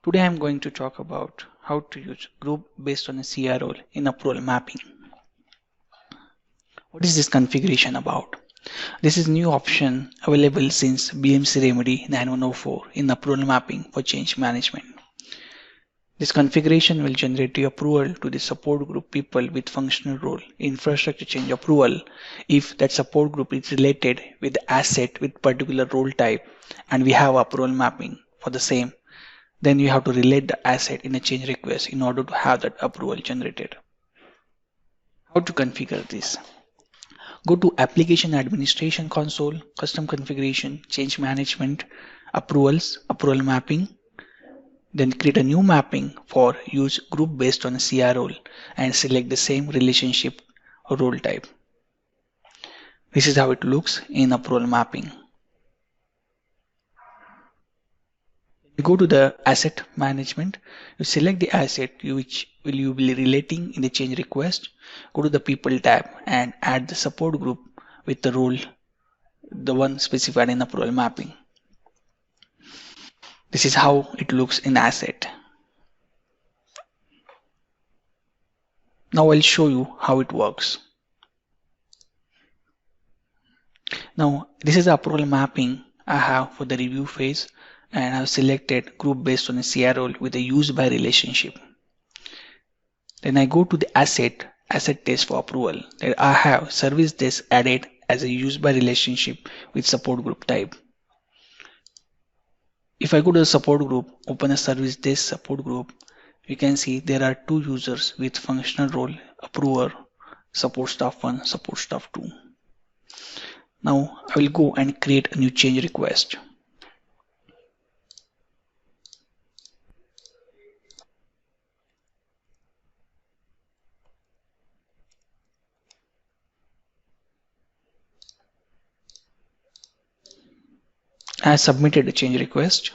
Today I'm going to talk about how to use group based on a CR role in approval mapping. What is this configuration about? This is new option available since BMC Remedy 9104 in approval mapping for change management. This configuration will generate the approval to the support group people with functional role infrastructure change approval if that support group is related with the asset with particular role type and we have approval mapping for the same. Then you have to relate the asset in a change request in order to have that approval generated. How to configure this? Go to Application Administration Console, Custom Configuration, Change Management, Approvals, Approval Mapping. Then create a new mapping for use group based on a CR role and select the same relationship or role type. This is how it looks in approval mapping. You go to the asset management, you select the asset which will you be relating in the change request. Go to the people tab and add the support group with the role, the one specified in approval mapping. This is how it looks in asset. Now I'll show you how it works. Now this is the approval mapping I have for the review phase, and I've selected group based on a CR role with a use by relationship. Then I go to the asset test for approval. Then I have service desk added as a use by relationship with support group type. If I go to the support group, open a service desk support group, you can see there are two users with functional role approver, support staff 1, support staff 2. Now I will go and create a new change request. I submitted a change request.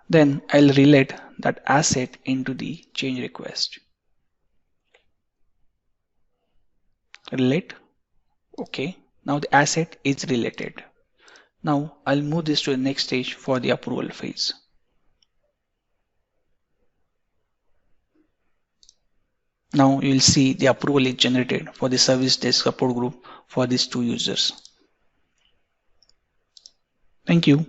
Then I'll relate that asset into the change request. Relate. Okay. Now the asset is related. Now I'll move this to the next stage for the approval phase. Now you will see the approval is generated for the service desk support group for these two users. Thank you.